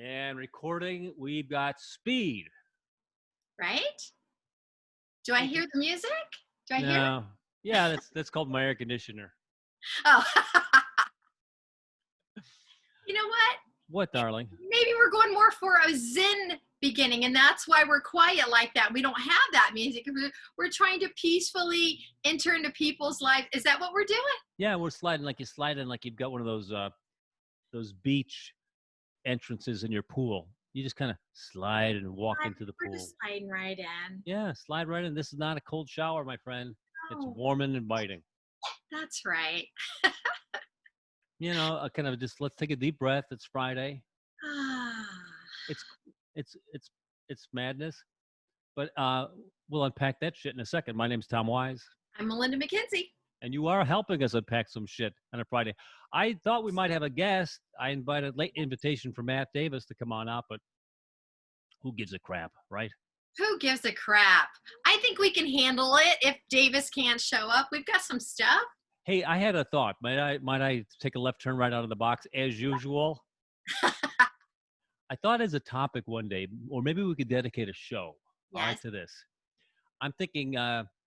And recording, we've got speed. Right? Do I Thank you. hear the music? Do I hear it? No. Yeah, that's called my air conditioner. Oh, you know what? What, darling? Maybe we're going more for a zen beginning, and that's why we're quiet like that. We don't have that music. We're trying to peacefully enter into people's life. Is that what we're doing? Yeah, we're sliding like you slide in like you've got one of those beach entrances in your pool. You just kind of slide and walk into the We're pool. just sliding right in. Yeah, slide right in. This is not a cold shower, my friend. It's Oh, warm and inviting. that's right. Kind of just let's take a deep breath. It's Friday. Ah, It's it's it's it's madness. But we'll unpack that shit in a second. My name's Tom Wise, I'm Melinda McKinsey. and you are helping us unpack some shit on a Friday. I thought we might have a guest. I invited late invitation for Matt Davis to come on out, but who gives a crap, right? Who gives a crap? I think we can handle it if Davis can't show up. We've got some stuff. Hey, I had a thought. Might I take a left turn right out of the box as usual? I thought as a topic one day, or maybe we could dedicate a show, all right, Yes. to this. I'm thinking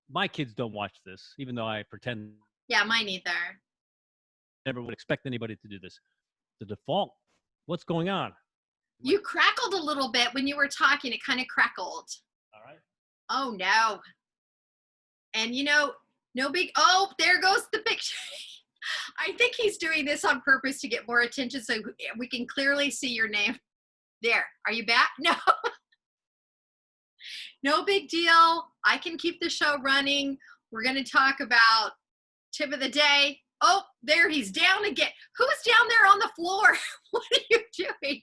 my kids don't watch this, even though I pretend Yeah, mine either. never would expect anybody to do this. The default. What's going on? You crackled a little bit when you were talking. It kind of crackled. All right. Oh, no. And no big, oh, there goes the picture. I think he's doing this on purpose to get more attention so we can clearly see your name. There. Are you back? No. No big deal. I can keep the show running. We're going to talk about tip of the day. Oh, there he's down again. Who's down there on the floor? What are you doing?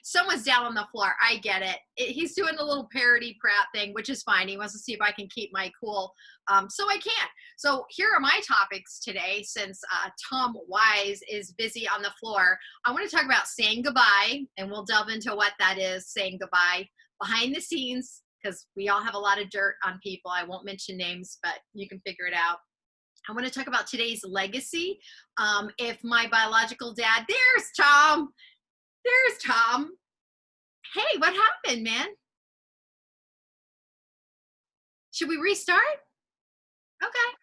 Someone's down on the floor. I get it. He's doing a little parody prat thing, which is fine. He wants to see if I can keep my cool. So I can. So here are my topics today, since Tom Wise is busy on the floor. I want to talk about saying goodbye, and we'll delve into what that is, saying goodbye behind the scenes, because we all have a lot of dirt on people. I won't mention names, but you can figure it out. I want to talk about today's legacy. If my biological dad, there's Tom. There's Tom. Hey, what happened, man? Should we restart? Okay.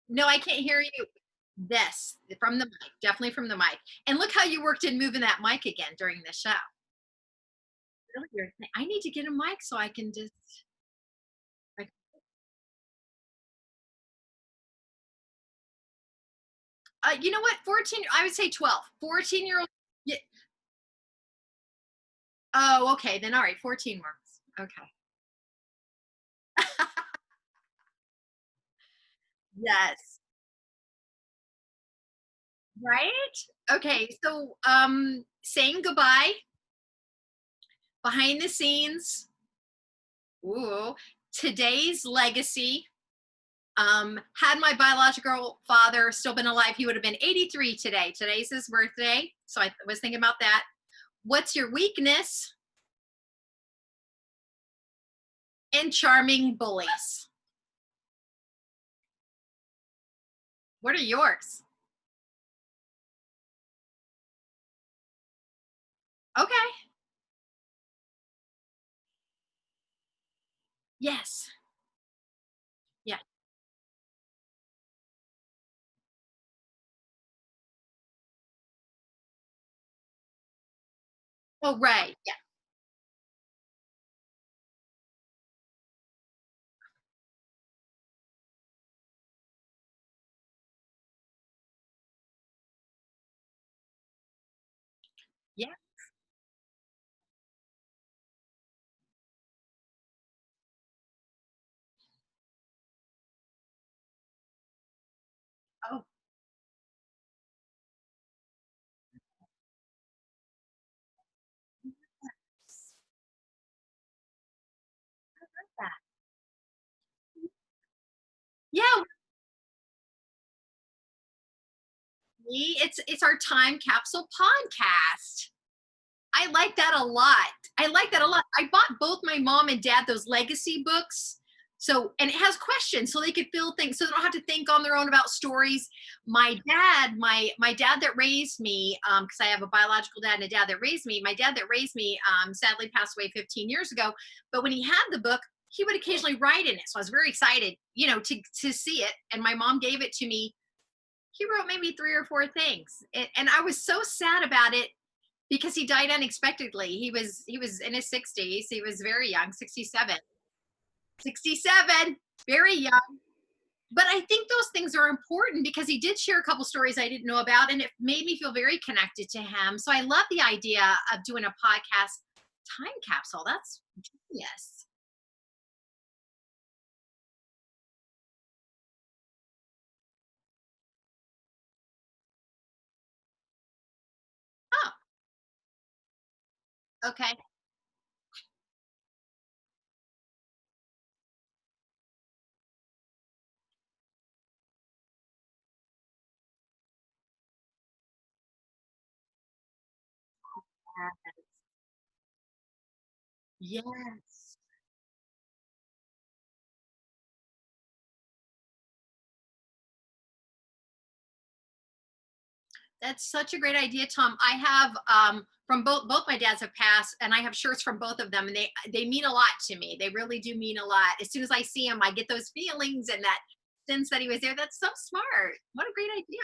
No, I can't hear you. This from the mic, definitely from the mic. And look how you worked in moving that mic again during the show. Really weird thing. I need to get a mic so I can just. Like, you know what? 14. I would say 12. 14-year-old. Yeah. Oh, okay. Then all right. 14 works. Okay. Yes. Right? Okay, so saying goodbye behind the scenes. Ooh, today's legacy. Had my biological father still been alive, he would have been 83 today. Today's his birthday. So I was thinking about that. What's your weakness? And charming bullies. What are yours? Okay. Yes. Yeah. Oh, right. Yeah. Yeah. Oh, yeah. It's our time capsule podcast. I like that a lot. I like that a lot. I bought both my mom and dad those legacy books So, and it has questions so they could fill things so they don't have to think on their own about stories. My dad that raised me, because I have a biological dad and a dad that raised me. My dad that raised me sadly passed away 15 years ago. But when he had the book, he would occasionally write in it. So I was very excited, to see it. And my mom gave it to me. He wrote maybe three or four things, and I was so sad about it because he died unexpectedly. He was in his 60s. He was very young, 67. 67, very young. But I think those things are important because he did share a couple stories I didn't know about, and it made me feel very connected to him. So I love the idea of doing a podcast time capsule. That's genius. Oh, okay. Yes. That's such a great idea, Tom. I have from both my dads have passed, and I have shirts from both of them, and they mean a lot to me. They really do mean a lot. As soon as I see him, I get those feelings and that sense that he was there. That's so smart. What a great idea.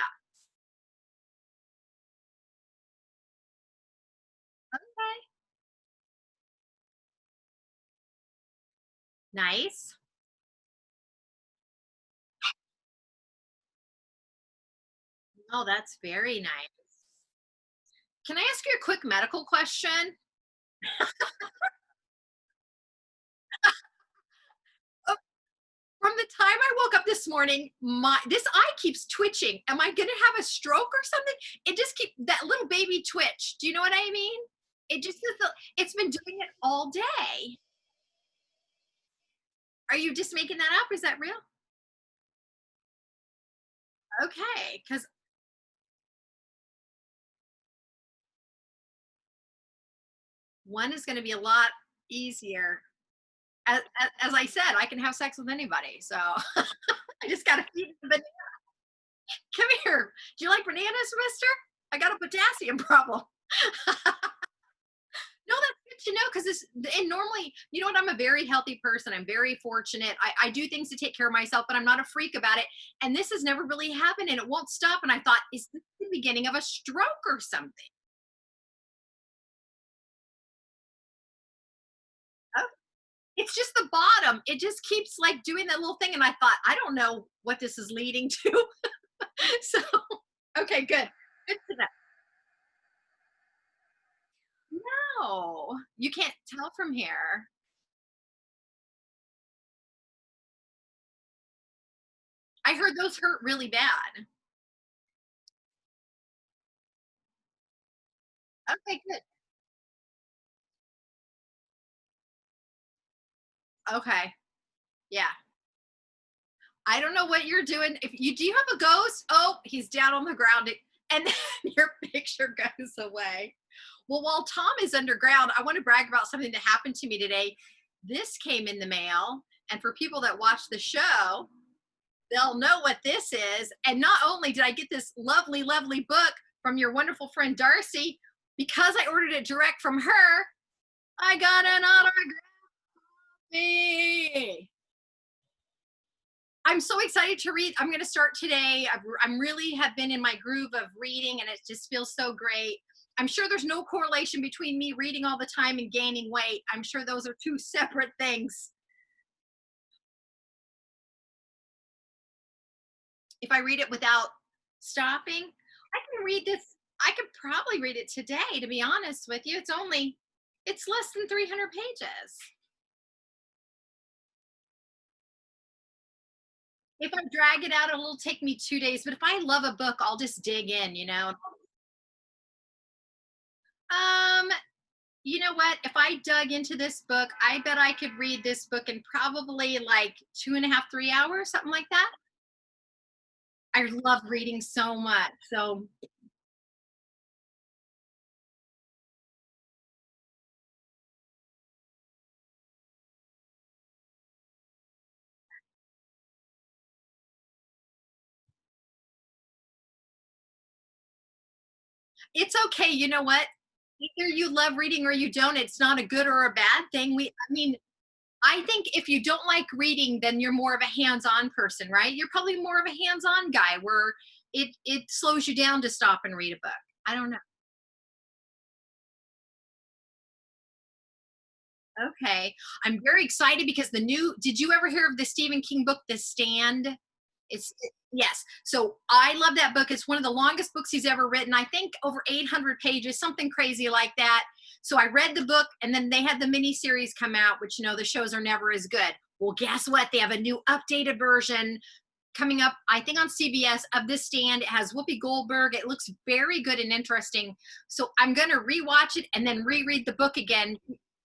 Okay. Nice. Oh, that's very nice. Can I ask you a quick medical question? Oh, from the time I woke up this morning, my this eye keeps twitching. Am I gonna have a stroke or something? It just keep that little baby twitch. Do you know what I mean? It just is it's been doing it all day. Are you just making that up? Is that real? Okay, because one is gonna be a lot easier. As I said, I can have sex with anybody, so I just gotta feed the banana. Come here. Do you like bananas, mister? I got a potassium problem. No, that's good to know because this and normally, you know what? I'm a very healthy person. I'm very fortunate. I do things to take care of myself, but I'm not a freak about it. And this has never really happened and it won't stop. And I thought, is this the beginning of a stroke or something? Oh, it's just the bottom. It just keeps like doing that little thing. And I thought, I don't know what this is leading to. So, okay, good. Good to know. No, you can't tell from here. I heard those hurt really bad. Okay, good. Okay. Yeah. I don't know what you're doing. If you do you have a ghost? Oh, he's down on the ground and then your picture goes away. Well, while Tom is underground, I want to brag about something that happened to me today. This came in the mail, and for people that watch the show, they'll know what this is. And not only did I get this lovely, lovely book from your wonderful friend Darcy, because I ordered it direct from her, I got an autograph. I'm so excited to read. I'm going to start today. I'm really have been in my groove of reading, and it just feels so great. I'm sure there's no correlation between me reading all the time and gaining weight. I'm sure those are two separate things. If I read it without stopping, I can read this. I could probably read it today, to be honest with you. It's less than 300 pages. If I drag it out, it'll take me 2 days. But if I love a book, I'll just dig in. Um, you know what? If I dug into this book, I bet I could read this book in probably like 2.5, 3 hours, something like that. I love reading so much. So It's okay. You know what? Either you love reading or you don't. It's not a good or a bad thing. I mean, I think if you don't like reading, then you're more of a hands-on person, right? You're probably more of a hands-on guy where it slows you down to stop and read a book. I don't know. Okay. I'm very excited because did you ever hear of the Stephen King book, The Stand? Yes. So I love that book. It's one of the longest books he's ever written. I think over 800 pages, something crazy like that. So I read the book, and then they had the mini series come out, which the shows are never as good. Well, guess what? They have a new updated version coming up, I think on CBS, of This Stand. It has Whoopi Goldberg. It looks very good and interesting. So I'm going to rewatch it and then reread the book again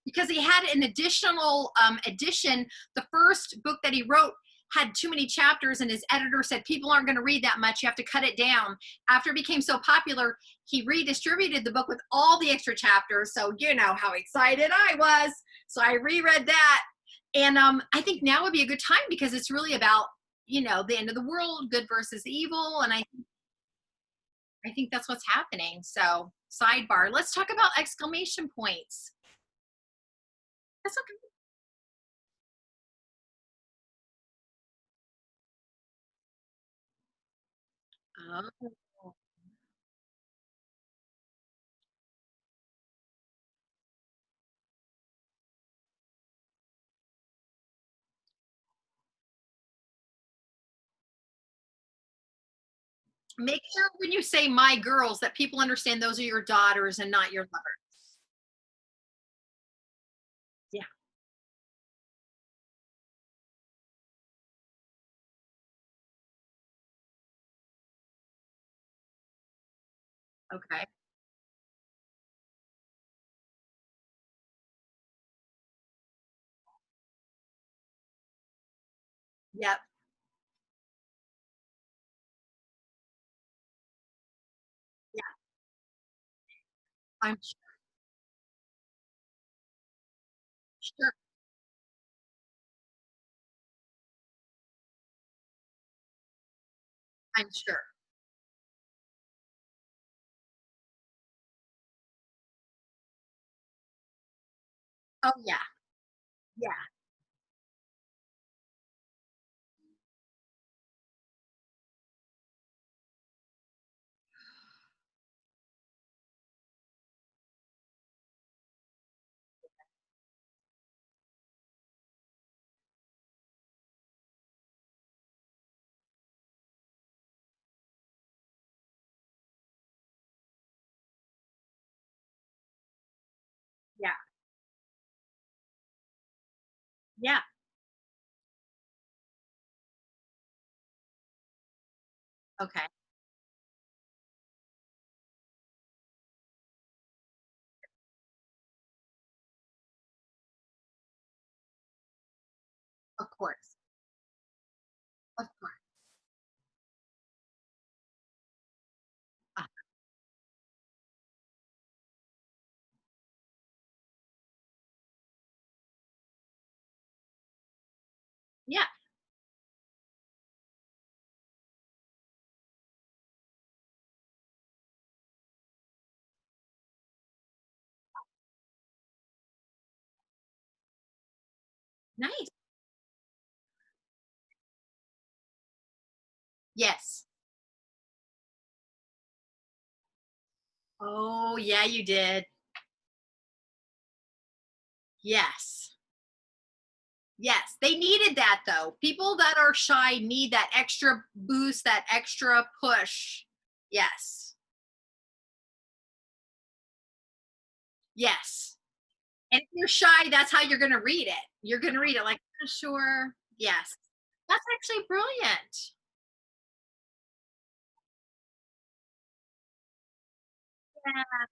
because he had an additional edition. The first book that he wrote had too many chapters, and his editor said people aren't going to read that much. You have to cut it down. After it became so popular, he redistributed the book with all the extra chapters. So you know how excited I was. So I reread that, and I think now would be a good time because it's really about the end of the world, good versus evil, and I think that's what's happening. So sidebar. Let's talk about exclamation points. That's okay. Oh. Make sure when you say my girls that people understand those are your daughters and not your lovers. Yeah. Okay. Yep. Yeah. I'm sure. I'm sure. Oh yeah. Yeah. Yeah. Yeah. Okay. Of course. Of course. Uh, yeah. Nice. Yes. Oh yeah, you did. Yes. Yes. They needed that though. People that are shy need that extra boost, that extra push. Yes. Yes. And if you're shy, that's how you're gonna read it. You're gonna read it like, sure. Yes. That's actually brilliant. Yeah.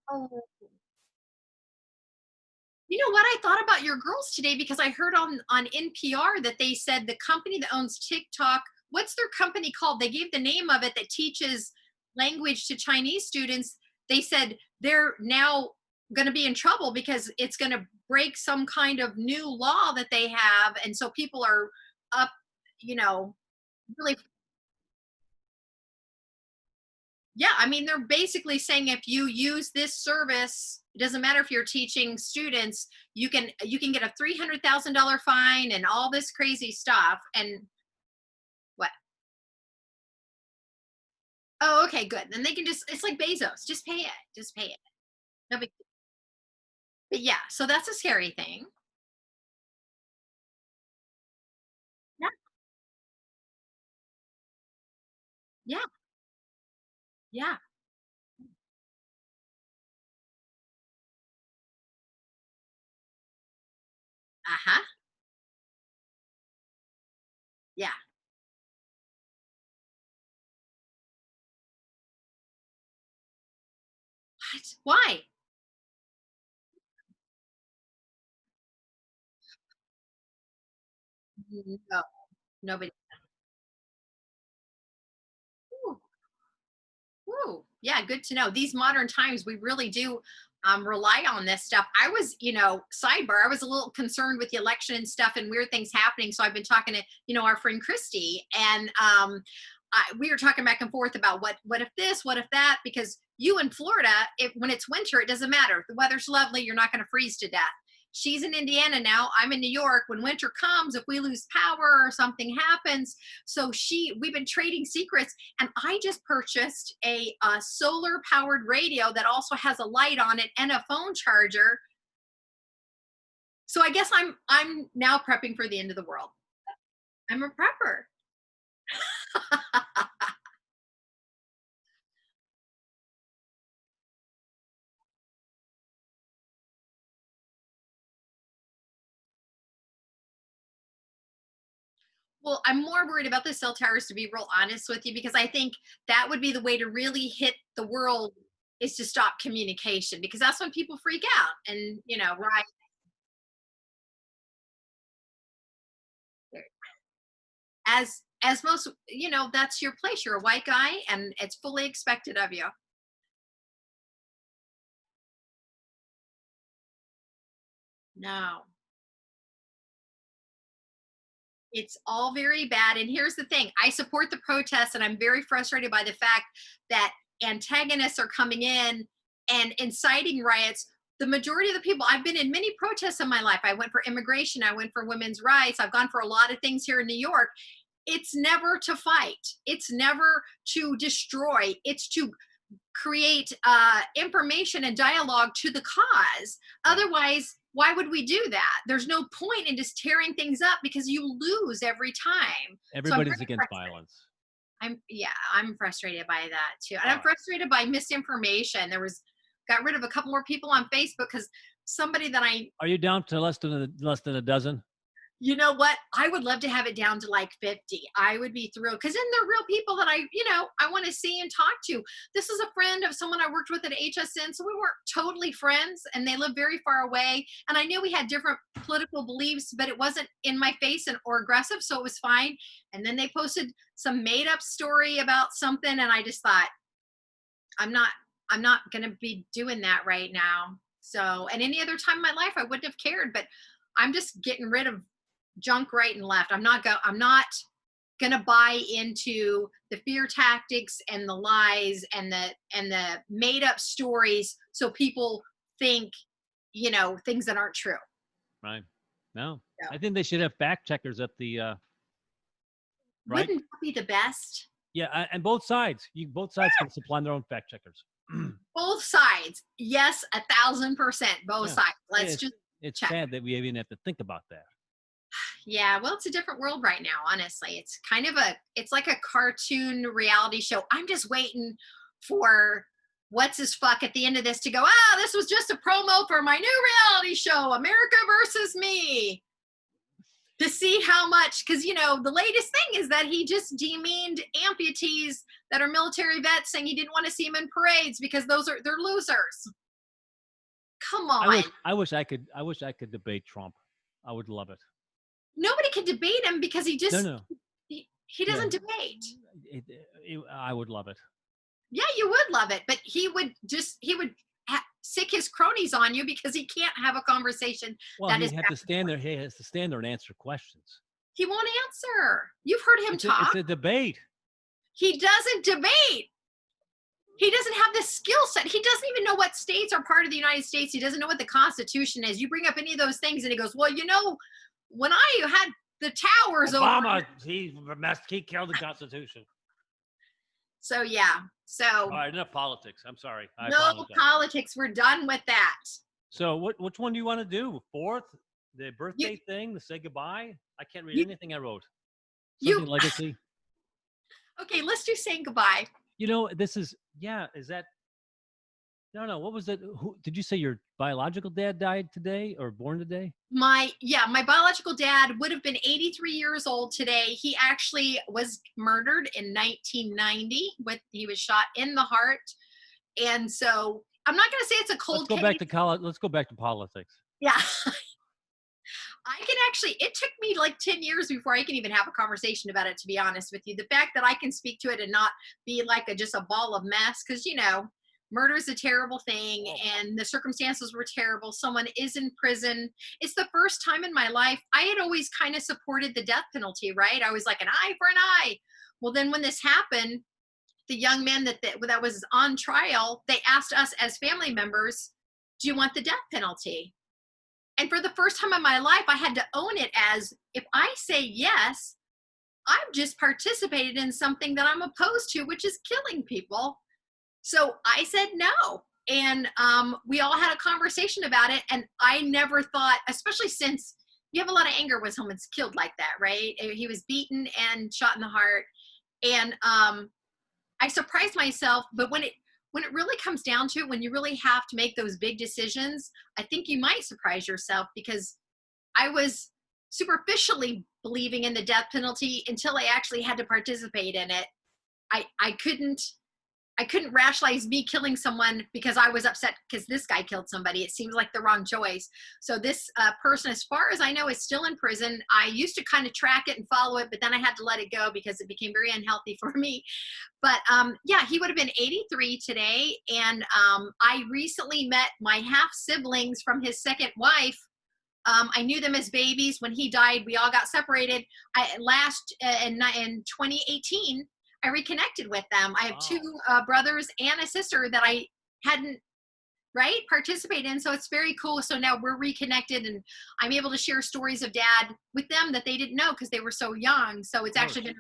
Oh. You know what? I thought about your girls today because I heard on NPR that they said the company that owns TikTok, what's their company called? They gave the name of it that teaches language to Chinese students. They said they're now going to be in trouble because it's going to break some kind of new law that they have, and so people are up, you know, really. Yeah, I mean, they're basically saying if you use this service, it doesn't matter if you're teaching students, you can get a $300,000 fine and all this crazy stuff. And what? Oh, okay, good. Then they can just, it's like Bezos, just pay it, just pay it. No big. But yeah, so that's a scary thing. Yeah, yeah, yeah. Uh huh. Yeah. What? Why? No, nobody. Ooh, yeah, good to know. These modern times, we really do rely on this stuff. I was, sidebar, I was a little concerned with the election and stuff and weird things happening. So I've been talking to, our friend Christy, and we were talking back and forth about what if this, what if that, because you in Florida, when it's winter, it doesn't matter. The weather's lovely. You're not going to freeze to death. She's in Indiana now. I'm in New York. When winter comes, if we lose power or something happens, we've been trading secrets, and I just purchased a solar powered radio that also has a light on it and a phone charger. So I guess I'm now prepping for the end of the world. I'm a prepper. Well, I'm more worried about the cell towers, to be real honest with you, because I think that would be the way to really hit the world, is to stop communication, because that's when people freak out. And right there, as most, that's your place. You're a white guy, and it's fully expected of you. No. It's all very bad. And here's the thing, I support the protests, and I'm very frustrated by the fact that antagonists are coming in and inciting riots. The majority of the people, I've been in many protests in my life. I went for immigration, I went for women's rights, I've gone for a lot of things here in New York. It's never to fight, it's never to destroy, it's to create information and dialogue to the cause. Right. Otherwise, why would we do that? There's no point in just tearing things up, because you lose every time. So Everybody's against violence. I'm frustrated by that too. And All I'm right. frustrated by misinformation. Got rid of a couple more people on Facebook because somebody that I Are you down to less than a dozen? you know what? I would love to have it down to like 50. I would be thrilled, because then they're real people that I want to see and talk to. This is a friend of someone I worked with at HSN. So we weren't totally friends, and they live very far away. And I knew we had different political beliefs, but it wasn't in my face or aggressive. So it was fine. And then they posted some made up story about something. And I just thought, I'm not, I'm not going to be doing that right now. So, and any other time in my life, I wouldn't have cared, but I'm just getting rid of junk right and left. I'm not gonna buy into the fear tactics and the lies and the made up stories, so people think things that aren't true. Right. No, So, I think they should have fact checkers at the right. wouldn't that be the best? Yeah, and both sides. Both sides can supply their own fact checkers. Both sides, yes, 1,000%. Both Yeah. sides. Yeah, Let's just it's check. sad that we even have to think about that. Yeah, well, it's a different world right now, honestly. It's like a cartoon reality show. I'm just waiting for what's his fuck at the end of this to go, this was just a promo for my new reality show, America versus Me. To see how much, because the latest thing is that he just demeaned amputees that are military vets, saying he didn't want to see them in parades because they're losers. Come I wish on. I wish I could I wish I could debate Trump. I would love it. Nobody can debate him, because No, no. he Yeah. doesn't debate. I would love it. Yeah, you would love it, but he would sick his cronies on you, because he can't have a conversation Well, that he is have back to and stand forth. there. He has to stand there and answer questions. He won't answer. You've heard him It's a talk. debate. He doesn't debate. He doesn't have the skill set. He doesn't even know what states are part of the United States. He doesn't know what the Constitution is. You bring up any of those things and he goes, well, when I had the towers over. Obama, he killed the Constitution. So, yeah. So. All right, enough politics. I'm sorry. I No apologize. politics. We're done with that. So which one do you want to do? Fourth? The birthday thing? The say goodbye? I can't read anything I wrote. Something legacy? Okay, let's do saying goodbye. This is, is that, no, what was that? Did you say your biological dad died today or born today? My biological dad would have been 83 years old today. He actually was murdered in 1990. He was shot in the heart. And so I'm not going to say it's a cold case. Let's go back to politics. Yeah. It took me like 10 years before I can even have a conversation about it, to be honest with you. The fact that I can speak to it and not be like just a ball of mess, because, murder is a terrible thing and the circumstances were terrible. Someone is in prison. It's the first time in my life. I had always kind of supported the death penalty, right? I was like an eye for an eye. Well, then when this happened, the young man that was on trial, they asked us as family members, do you want the death penalty? And for the first time in my life, I had to own it as, if I say yes, I've just participated in something that I'm opposed to, which is killing people. So I said no. And we all had a conversation about it. And I never thought, especially since you have a lot of anger when someone's killed like that, right? He was beaten and shot in the heart. And I surprised myself, but when it really comes down to it, when you really have to make those big decisions, I think you might surprise yourself, because I was superficially believing in the death penalty until I actually had to participate in it. I couldn't rationalize me killing someone because I was upset because this guy killed somebody. It seems like the wrong choice. So this person, as far as I know, is still in prison. I used to kind of track it and follow it, but then I had to let it go because it became very unhealthy for me. But he would have been 83 today. And I recently met my half siblings from his second wife. I knew them as babies. When he died, we all got separated. In 2018, I reconnected with them. I have two brothers and a sister that I hadn't participated in. So it's very cool. So now we're reconnected and I'm able to share stories of dad with them that they didn't know because they were so young. So it's actually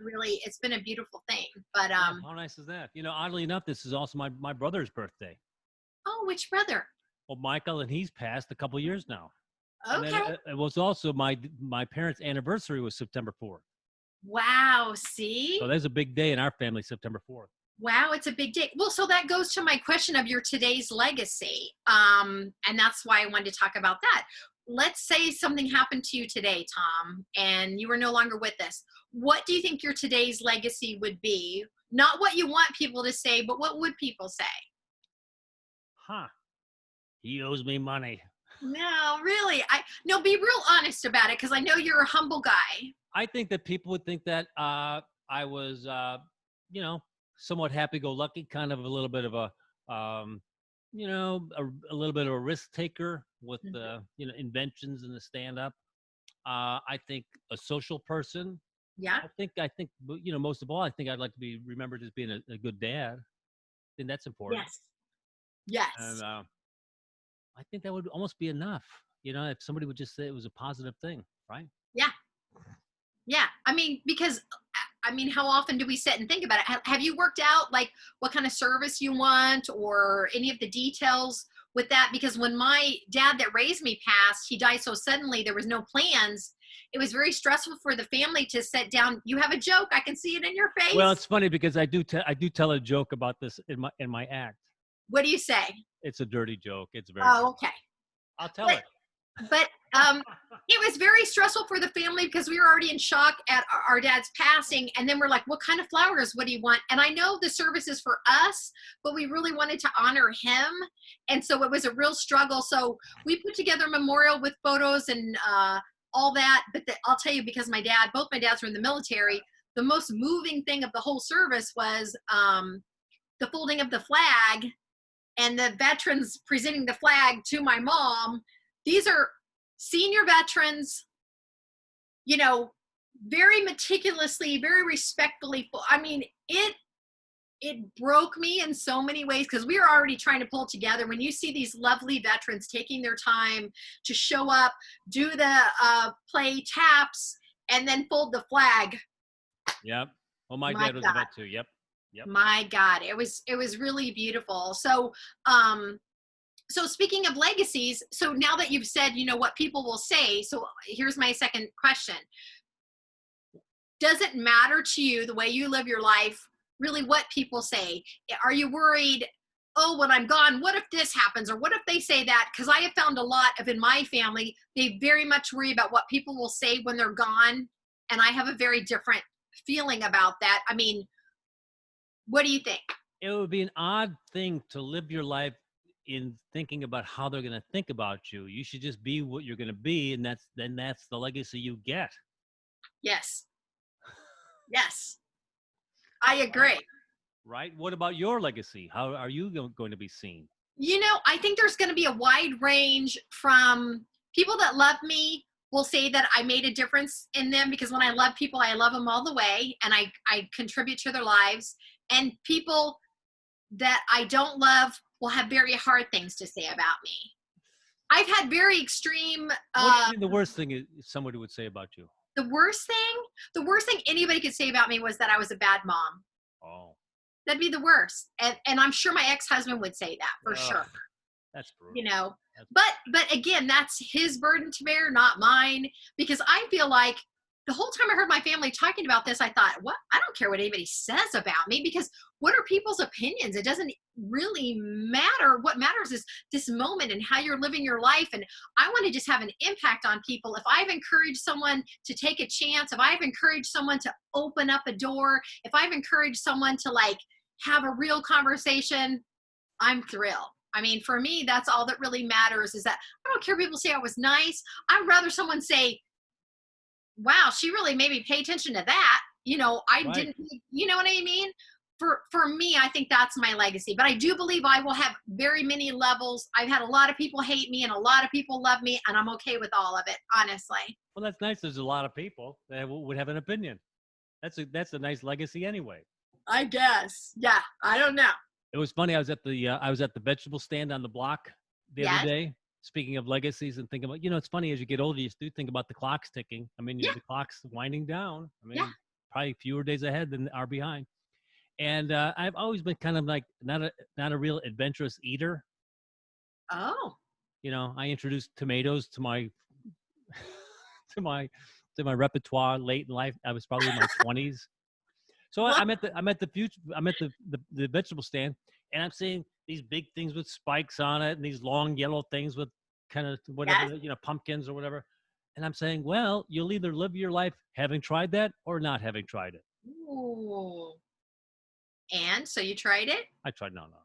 it's been a beautiful thing. But how nice is that? Oddly enough, this is also my brother's birthday. Oh, which brother? Well, Michael, and he's passed a couple years now. Okay. And then it was also my parents' anniversary was September 4th. Wow. See? So there's a big day in our family, September 4th. Wow, it's a big day. Well, so that goes to my question of your today's legacy. And that's why I wanted to talk about that. Let's say something happened to you today, Tom, and you were no longer with us. What do you think your today's legacy would be? Not what you want people to say, but what would people say? He owes me money. No, really. Be real honest about it, because I know you're a humble guy. I think that people would think that I was, somewhat happy-go-lucky, kind of a little bit of a little bit of a risk taker with the, inventions and the stand-up. I think a social person. Yeah. I think, most of all, I think I'd like to be remembered as being a good dad. I think that's important. Yes. And I think that would almost be enough. If somebody would just say it was a positive thing, right? Yeah. Yeah. Because how often do we sit and think about it? Have you worked out like what kind of service you want or any of the details with that? Because when my dad that raised me passed, he died so suddenly, there was no plans. It was very stressful for the family to sit down. You have a joke. I can see it in your face. Well, it's funny because I do tell a joke about this in my act. What do you say? It's a dirty joke. It's very. Oh, okay. I'll tell it. But it was very stressful for the family because we were already in shock at our dad's passing. And then we're like, what kind of flowers? What do you want? And I know the service is for us, but we really wanted to honor him. And so it was a real struggle. So we put together a memorial with photos and all that. But I'll tell you, because both my dads were in the military, the most moving thing of the whole service was the folding of the flag and the veterans presenting the flag to my mom. These are senior veterans, very meticulously, very respectfully. It it broke me in so many ways because we were already trying to pull together. When you see these lovely veterans taking their time to show up, do the play taps, and then fold the flag. Yep. Well, my My dad was a God, vet too. Yep. Yep. my God, it was really beautiful. So speaking of legacies, so now that you've said, what people will say, so here's my second question. Does it matter to you the way you live your life, really what people say? Are you worried, oh, when I'm gone, what if this happens? Or what if they say that? Because I have found a lot of in my family, they very much worry about what people will say when they're gone. And I have a very different feeling about that. I mean, what do you think? It would be an odd thing to live your life in thinking about how they're going to think about you. You should just be what you're going to be, and that's the legacy you get. Yes. Yes. I Right. agree. Right. What about your legacy? How are you going to be seen? I think there's going to be a wide range from people that love me will say that I made a difference in them because when I love people, I love them all the way and I contribute to their lives. And people that I don't love will have very hard things to say about me. I've had very extreme. What do you think the worst thing is somebody would say about you? The worst thing anybody could say about me was that I was a bad mom. Oh, That'd be the worst. And I'm sure my ex-husband would say that for sure. that's brutal. That's But again, that's his burden to bear, not mine, because I feel like the whole time I heard my family talking about this, I thought, what? I don't care what anybody says about me because what are people's opinions? It doesn't really matter. What matters is this moment and how you're living your life. And I want to just have an impact on people. If I've encouraged someone to take a chance, if I've encouraged someone to open up a door, if I've encouraged someone to have a real conversation, I'm thrilled. I mean, for me, that's all that really matters is that I don't care if people say I was nice. I'd rather someone say, wow, she really made me pay attention to that. I right. didn't, you know what I mean? For me, I think that's my legacy. But I do believe I will have very many levels. I've had a lot of people hate me and a lot of people love me, and I'm okay with all of it, honestly. Well, that's nice. There's a lot of people that would have an opinion. That's a nice legacy anyway. I guess. Yeah, I don't know. It was funny. I was at the vegetable stand on the block the other Yes. day. Speaking of legacies and thinking about, it's funny as you get older, you do think about the clocks ticking. I mean, Yeah. the clock's winding down. I mean, Yeah. probably fewer days ahead than are behind. And I've always been kind of like not a real adventurous eater. Oh. I introduced tomatoes to my to my repertoire late in life. I was probably in my 20s. So Well, I'm at the vegetable stand, and I'm seeing these big things with spikes on it, and these long yellow things with kind of whatever, yes. pumpkins or whatever. And I'm saying, well, you'll either live your life having tried that or not having tried it. Ooh. And so you tried it? I tried. No. Oh, no.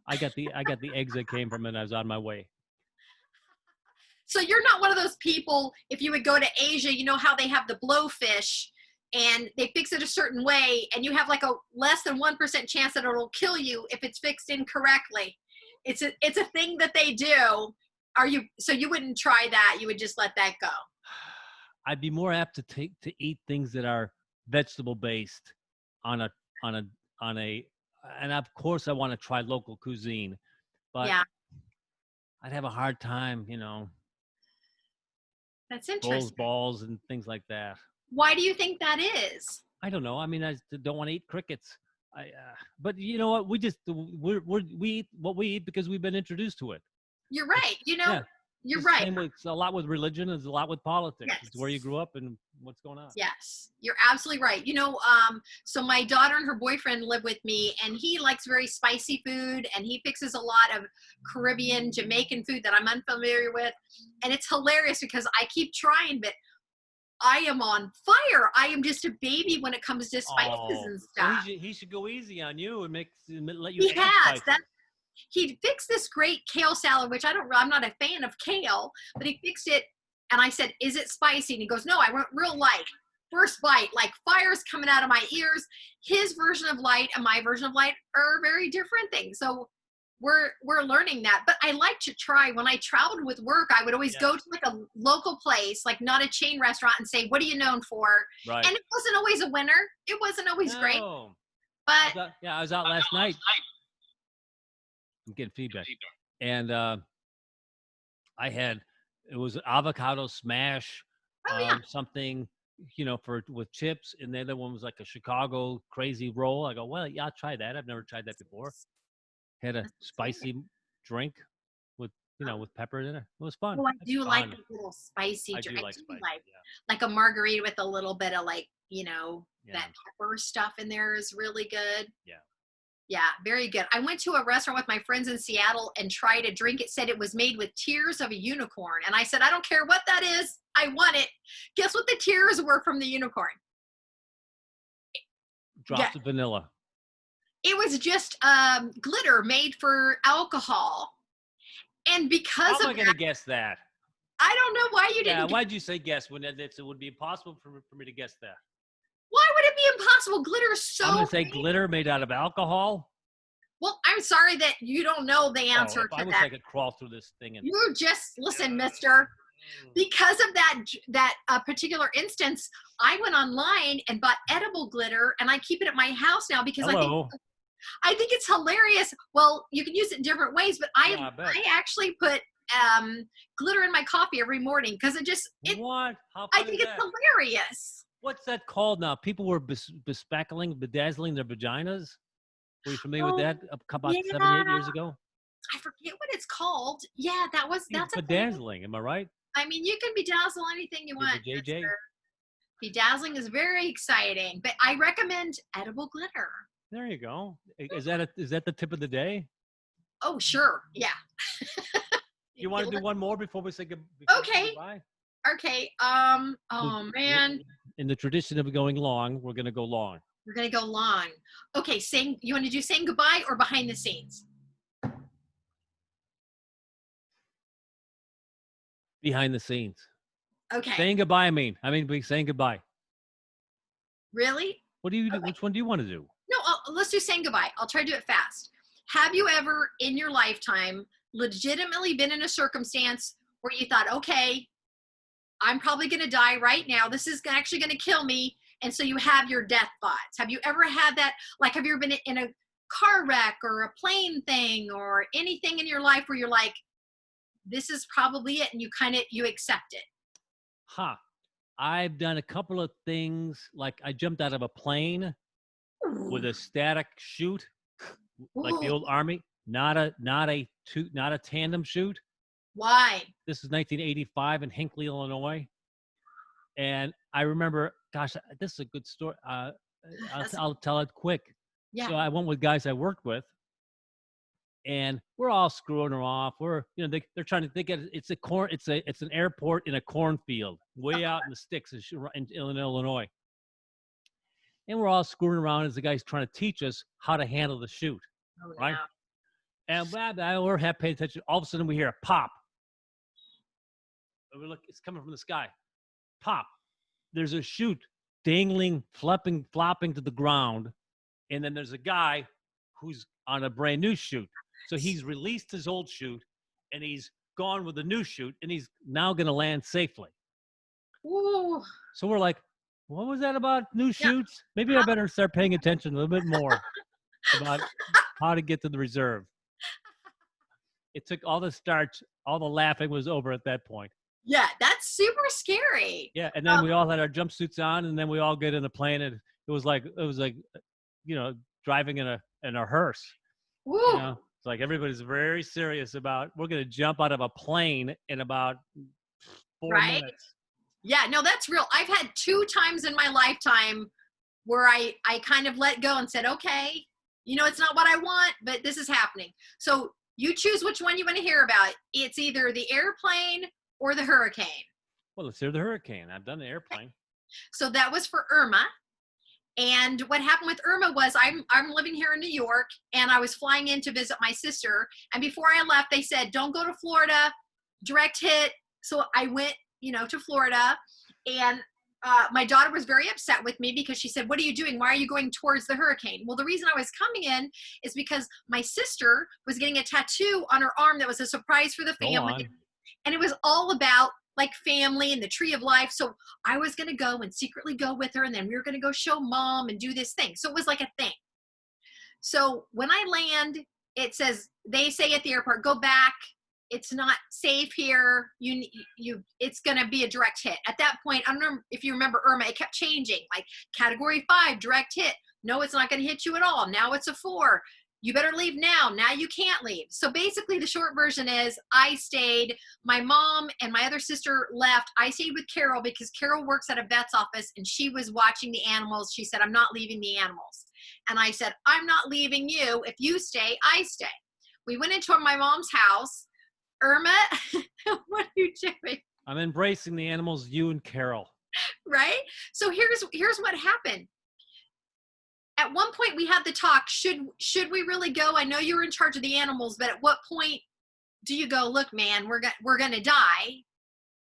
I got the eggs that came from it. And I was on my way. So you're not one of those people, if you would go to Asia, you know how they have the blowfish and they fix it a certain way and you have like a less than 1% chance that it'll kill you if it's fixed incorrectly. It's a thing that they do. So you wouldn't try that. You would just let that go. I'd be more apt to eat things that are vegetable based on a, and of course I want to try local cuisine, but Yeah. I'd have a hard time, That's interesting. balls and things like that. Why do you think that is? I don't know. I mean, I don't want to eat crickets. But you know what? We eat what we eat because we've been introduced to it. You're right. Yeah. You're It's right. it's a lot with religion. It's a lot with politics. Yes. It's where you grew up and what's going on. Yes, you're absolutely right. So my daughter and her boyfriend live with me, and he likes very spicy food, and he fixes a lot of Caribbean, Jamaican food that I'm unfamiliar with. And it's hilarious because I keep trying, but I am on fire. I am just a baby when it comes to spices and Well, stuff. he should go easy on you and let you He add has spices. that. He fixed this great kale salad, which I'm not a fan of kale, but he fixed it. And I said, is it spicy? And he goes, no, I went real light. First bite, like fire's coming out of my ears. His version of light and my version of light are very different things. So we're learning that. But I like to try. When I traveled with work, I would always go to like a local place, like not a chain restaurant, and say, what are you known for? Right. And it wasn't always a winner. It wasn't always great. No. But I was out last night. I'm getting feedback. And it was avocado smash, oh yeah, something, with chips. And the other one was like a Chicago crazy roll. I go, well, yeah, I'll try that. I've never tried that before. Had a that's it. spicy drink with, with pepper in it. It was fun. Oh, I It's do like fun. a little spicy I drink. do I like do spicy. like Yeah. like a margarita with a little bit of that Yeah. pepper stuff in there is really good. Yeah. Yeah, very good. I went to a restaurant with my friends in Seattle and tried a drink. It said it was made with tears of a unicorn. And I said, I don't care what that is. I want it. Guess what the tears were from the unicorn? Yeah, Drops of vanilla. it was just glitter made for alcohol. And because How am of I going to that, guess that? I don't know why you Yeah. didn't. Why'd you say guess when it would be impossible for me to guess that? Why would it be impossible? Glitter is I'm going so to say big. glitter made out of alcohol. Well, I'm sorry that you don't know the Oh, answer if I to wish that. I could crawl through this thing and. You just listen, mister. Because of that particular instance, I went online and bought edible glitter, and I keep it at my house now because Hello. I think it's hilarious. Well, you can use it in different ways, but Yeah, I bet. I actually put glitter in my coffee every morning because What? How I fun is think it's that? hilarious. What's that called now? People were bedazzling their vaginas. Were you familiar with Oh that about yeah, 7, 8 years ago? I forget what it's called. Yeah, Yeah, that's a thing. bedazzling. Am I right? I mean, you can bedazzle anything you The want, JJ. mister. Bedazzling is very exciting, but I recommend edible glitter. There you go. Is that the tip of the day? Oh, sure. Yeah. You want to do one more before we say Okay. goodbye? Okay. We- Oh we- man, In the tradition of going long, we're going to go long. we're gonna go long. Okay, you want to do saying goodbye or behind the scenes? Behind the scenes. Okay. Saying goodbye. I mean, saying goodbye. Really? What do you do? Okay. Which one do you want to do? No, let's do saying goodbye. I'll try to do it fast. Have you ever in your lifetime legitimately been in a circumstance where you thought, okay, I'm probably going to die right now. This is actually going to kill me. And so you have your death thoughts. Have you ever had that? Like, have you ever been in a car wreck or a plane thing or anything in your life where you're like, this is probably it, and you accept it? Huh. I've done a couple of things. Like I jumped out of a plane with a static chute, like the Ooh, old army. Not a tandem chute. why? This is 1985 in Hinckley, Illinois. And I remember, gosh, this is a good story. I'll tell it quick. Yeah. So I went with guys I worked with, and we're all screwing her off. They're trying to think it's an airport in a cornfield way out in the sticks in Illinois. And we're all screwing around as the guy's trying to teach us how to handle the chute, Oh, right? no. And we're half paying attention. All of a sudden, we hear a pop. And we look, it's coming from the sky. Pop. There's a chute dangling, flopping to the ground. And then there's a guy who's on a brand new chute. So he's released his old chute and he's gone with the new chute and he's now going to land safely. Ooh. So we're like, what was that about new Yeah. chutes? Maybe I better start paying attention a little bit more about how to get to the reserve. It took all the starch, all the laughing was over at that point. Yeah, that's super scary. Yeah, and then we all had our jumpsuits on, and then we all get in the plane, and it was like driving in a hearse. Ooh. It's like everybody's very serious about we're going to jump out of a plane in about 4 Right? minutes. Yeah, no, that's real. I've had 2 times in my lifetime where I kind of let go and said, okay, it's not what I want, but this is happening. So you choose which one you want to hear about. It's either the airplane or the hurricane. Well, let's hear the hurricane. I've done the airplane. So that was for Irma. And what happened with Irma was I'm living here in New York, and I was flying in to visit my sister. And before I left, they said, don't go to Florida, direct hit. So I went, to Florida, and my daughter was very upset with me because she said, what are you doing? Why are you going towards the hurricane? Well, the reason I was coming in is because my sister was getting a tattoo on her arm that was a surprise for the family. And it was all about like family and the tree of life. So I was going to go and secretly go with her. And then we were going to go show mom and do this thing. So it was like a thing. So when I land, it says, they say at the airport, go back. It's not safe here. It's going to be a direct hit. At that point, I don't know if you remember Irma, it kept changing, like category 5, direct hit. No, it's not going to hit you at all. Now it's a 4. You better leave now. Now you can't leave. So basically the short version is I stayed. My mom and my other sister left. I stayed with Carol because Carol works at a vet's office and she was watching the animals. She said, I'm not leaving the animals. And I said, I'm not leaving you. If you stay, I stay. We went into my mom's house. Irma, what are you doing? I'm embracing the animals, you and Carol. Right? So here's what happened. At one point we had the talk, should we really go? I know you were in charge of the animals, but at what point do you go, look, man, we're going to die?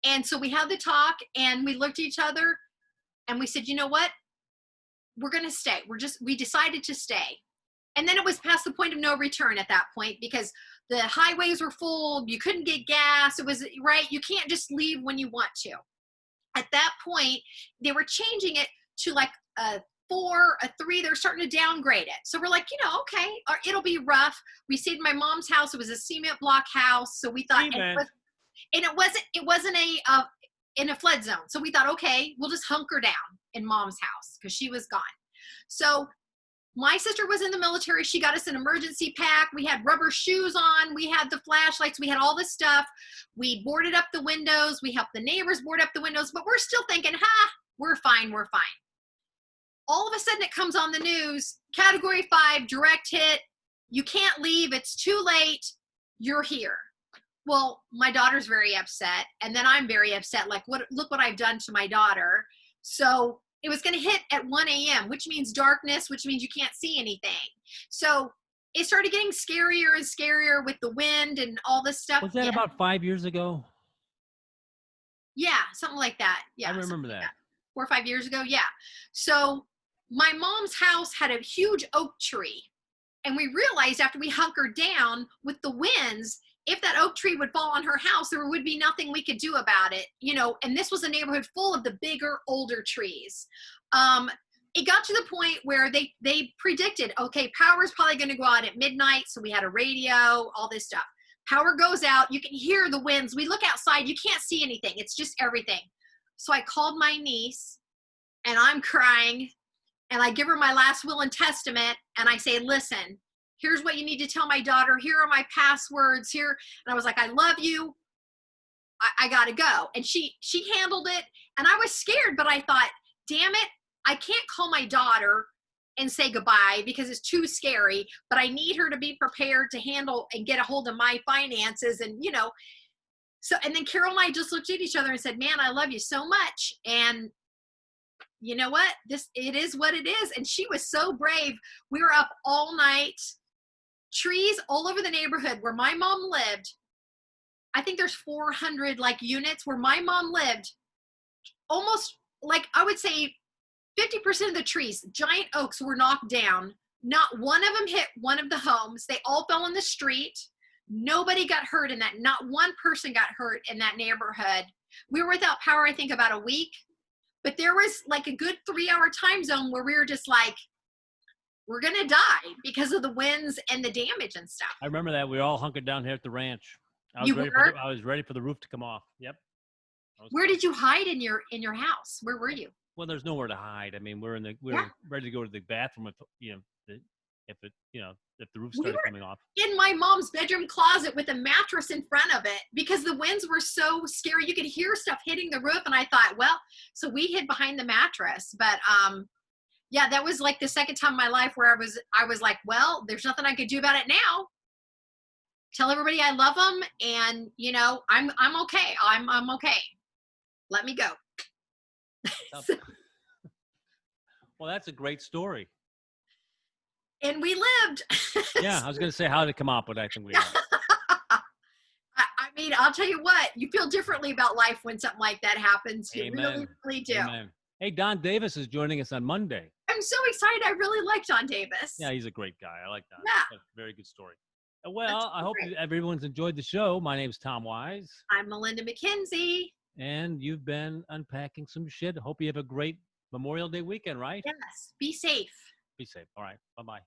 And so we had the talk and we looked at each other and we said, you know what? We're going to stay. We decided to stay. And then it was past the point of no return at that point because the highways were full. You couldn't get gas. It was right. You can't just leave when you want to. At that point, they were changing it to like a 4, a 3. They're starting to downgrade it. So we're like, okay, it'll be rough. We stayed in my mom's house. It was a cement block house. So we thought, it wasn't in a flood zone. So we thought, okay, we'll just hunker down in mom's house because she was gone. So my sister was in the military. She got us an emergency pack. We had rubber shoes on. We had the flashlights. We had all this stuff. We boarded up the windows. We helped the neighbors board up the windows, but we're still thinking, we're fine. We're fine. All of a sudden it comes on the news, category 5, direct hit. You can't leave. It's too late. You're here. Well, my daughter's very upset. And then I'm very upset. Like, look what I've done to my daughter. So it was going to hit at 1 a.m., which means darkness, which means you can't see anything. So it started getting scarier and scarier with the wind and all this stuff. Was that about 5 years ago? Yeah, something like that. Yeah, I remember that. 4 or 5 years ago. Yeah. So my mom's house had a huge oak tree. And we realized after we hunkered down with the winds, if that oak tree would fall on her house, there would be nothing we could do about it, and this was a neighborhood full of the bigger, older trees. It got to the point where they predicted, okay, power is probably going to go out at midnight. So we had a radio, all this stuff. Power goes out. You can hear the winds. We look outside. You can't see anything. It's just everything. So I called my niece and I'm crying and I give her my last will and testament. And I say, listen, here's what you need to tell my daughter. Here are my passwords here. And I was like, I love you. I got to go. And she handled it. And I was scared, but I thought, damn it, I can't call my daughter and say goodbye because it's too scary, but I need her to be prepared to handle and get a hold of my finances. And, so, and then Carol and I just looked at each other and said, man, I love you so much. And you know what? It is what it is. And she was so brave. We were up all night. Trees all over the neighborhood where my mom lived. I think there's 400 units where my mom lived. Almost I would say 50% of the trees, giant oaks, were knocked down. Not one of them hit one of the homes. They all fell in the street. Nobody got hurt in that. Not one person got hurt in that neighborhood. We were without power, I think, about a week. But there was a good 3-hour time zone where we were just we're going to die because of the winds and the damage and stuff. I remember that. We were all hunkered down here at the ranch. I was ready for the roof to come off. Yep. Where did you hide in your house? Where were you? Well, there's nowhere to hide. I mean, we're ready to go to the bathroom if the roof started coming off. In my mom's bedroom closet with a mattress in front of it because the winds were so scary. You could hear stuff hitting the roof. And I thought, so we hid behind the mattress. But yeah, that was the second time in my life where I was like, well, there's nothing I could do about it now. Tell everybody I love them. And, I'm okay. I'm okay. Let me go. Well, that's a great story. And we lived. Yeah, I was going to say how did it come up, but I think we have. I mean, I'll tell you what, you feel differently about life when something like that happens. You Amen. really, really do. Amen. Hey, Don Davis is joining us on Monday. I'm so excited. I really like Don Davis. Yeah, he's a great guy. I like Don. Yeah. That's a very good story. Well, I hope everyone's enjoyed the show. My name's Tom Wise. I'm Melinda McKinsey. And you've been unpacking some shit. Hope you have a great Memorial Day weekend, right? Yes. Be safe. Be safe. All right. Bye-bye.